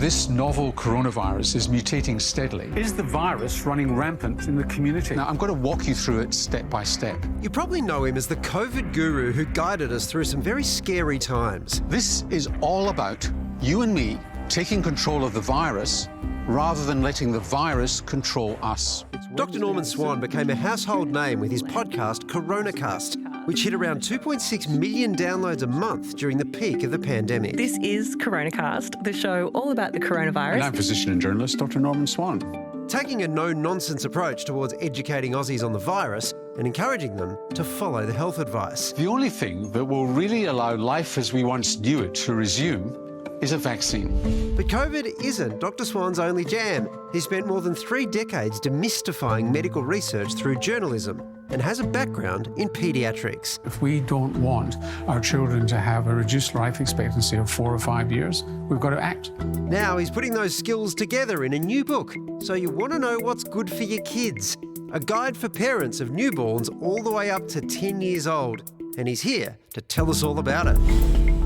This novel coronavirus is mutating steadily. Is the virus running rampant in the community? Now, I'm going to walk you through it step by step. You probably know him as the COVID guru who guided us through some very scary times. This is all about you and me taking control of the virus rather than letting the virus control us. Dr. Norman Swan became a household name with his podcast CoronaCast, which hit around 2.6 million downloads a month during the peak of the pandemic. This is CoronaCast, the show all about the coronavirus. And I'm physician and journalist Dr. Norman Swan. Taking a no-nonsense approach towards educating Aussies on the virus and encouraging them to follow the health advice. The only thing that will really allow life as we once knew it to resume is a vaccine. But COVID isn't Dr. Swan's only jam. He spent more than 3 decades demystifying medical research through journalism and has a background in paediatrics. If we don't want our children to have a reduced life expectancy of 4 or 5 years, we've got to act. Now he's putting those skills together in a new book. So you want to know what's good for your kids. A guide for parents of newborns all the way up to 10 years old. And he's here to tell us all about it.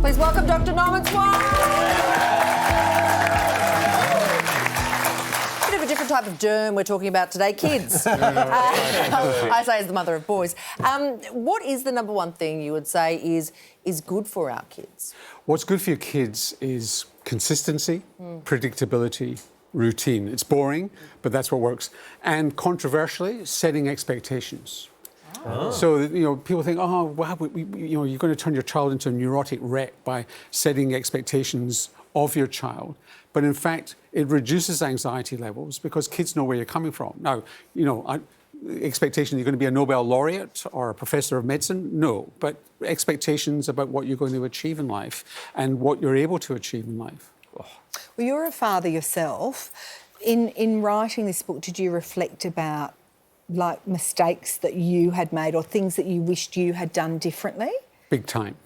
Please welcome Dr. Norman Swan. Bit of a different type of germ we're talking about today, kids. I say as the mother of boys. What is the number one thing you would say is good for our kids? What's good for your kids is consistency, predictability, routine. It's boring, but that's what works. And controversially, setting expectations. Oh. So, you know, people think, oh, well, you know, you're going to turn your child into a neurotic wreck by setting expectations of your child. But in fact, it reduces anxiety levels because kids know where you're coming from. Now, you know, expectation you're going to be a Nobel laureate or a professor of medicine? No. But expectations about what you're going to achieve in life and what you're able to achieve in life. Well, you're a father yourself. In writing this book, did you reflect about like mistakes that you had made or things that you wished you had done differently? Big time.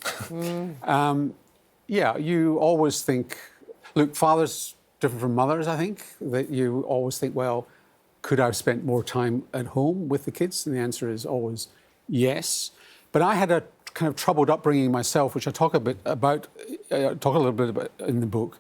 Yeah, you always think, look, fathers different from mothers, I think, that you always think, well, could I have spent more time at home with the kids? And the answer is always yes. But I had a kind of troubled upbringing myself, which I talk a little bit about in the book.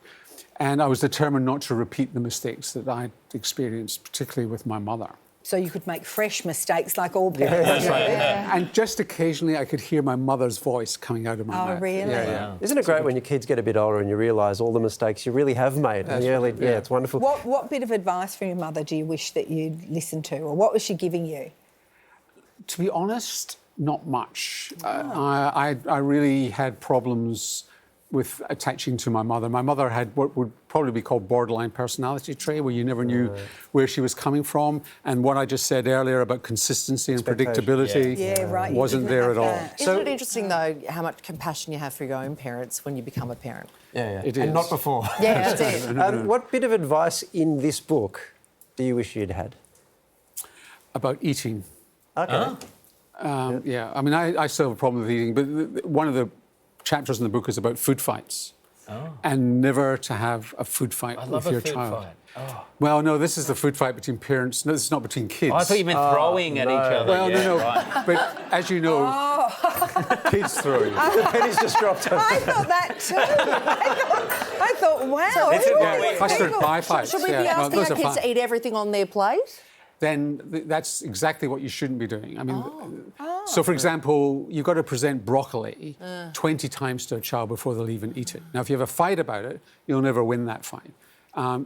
And I was determined not to repeat the mistakes that I'd experienced, particularly with my mother. So you could make fresh mistakes like all parents. Yeah, that's right. Yeah. And just occasionally I could hear my mother's voice coming out of my mouth. Oh, really? Yeah. Isn't it great when your kids get a bit older and you realise all the mistakes you really have made? That's right. Yeah, it's wonderful. What bit of advice from your mother do you wish that you'd listened to, or what was she giving you? To be honest, not much. I really had problems with attaching to my mother. My mother had what would probably be called borderline personality trait, where you never knew where she was coming from. And what I just said earlier about consistency and predictability wasn't there at all. Isn't it interesting, though, how much compassion you have for your own parents when you become a parent? Yeah. It is. And not before. Yeah, that's it. What bit of advice in this book do you wish you'd had? About eating. Okay. Yeah, I mean, I still have a problem with eating, but one of the chapters in the book is about food fights. And never to have a food fight with your child. Oh. Well, no, this is the food fight between parents. No, this is not between kids. Oh, I thought you meant throwing at each other. Well, no. Right. But as you know, kids throw you. The pennies just dropped. I thought that too. I thought, wow. Clustered pie fights. Should we be asking our kids to eat everything on their plate? Then that's exactly what you shouldn't be doing. I mean, so for example, you've got to present broccoli 20 times to a child before they'll even eat it. Now, if you have a fight about it, you'll never win that fight.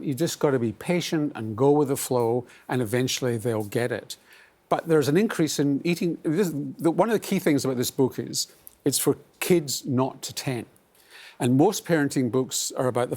You just got to be patient and go with the flow, and eventually they'll get it. But there's an increase in eating. One of the key things about this book is it's for kids not to 10. And most parenting books are about the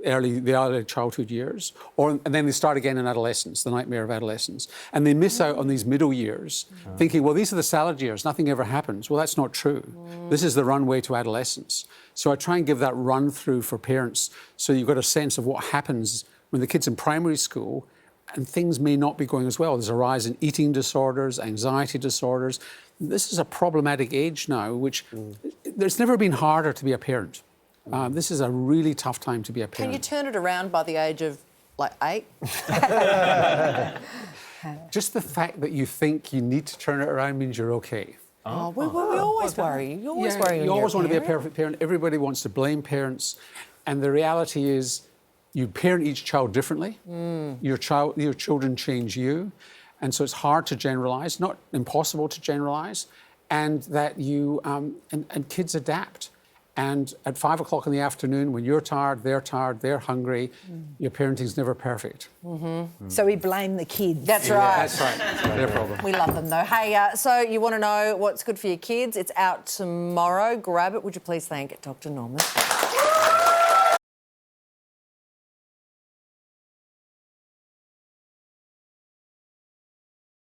early childhood years, and then they start again in adolescence, the nightmare of adolescence. And they miss out on these middle years, thinking, well, these are the salad years, nothing ever happens. Well, that's not true. This is the runway to adolescence. So I try and give that run through for parents so you've got a sense of what happens when the kid's in primary school and things may not be going as well. There's a rise in eating disorders, anxiety disorders. This is a problematic age now, which there's never been harder to be a parent. This is a really tough time to be a parent. Can you turn it around by the age of, like, 8? Just the fact that you think you need to turn it around means you're okay. Oh, we always worry. You always worry when you always you're want to be a perfect parent. Everybody wants to blame parents. And the reality is You parent each child differently. Your children change you. And so it's hard to generalise, not impossible to generalise, and that you, and kids adapt. And at 5 o'clock in the afternoon, when you're tired, they're hungry, your parenting's never perfect. So we blame the kids. That's right. That's right. It's their problem. We love them though. Hey, so you want to know what's good for your kids? It's out tomorrow. Grab it. Would you please thank Dr. Norman?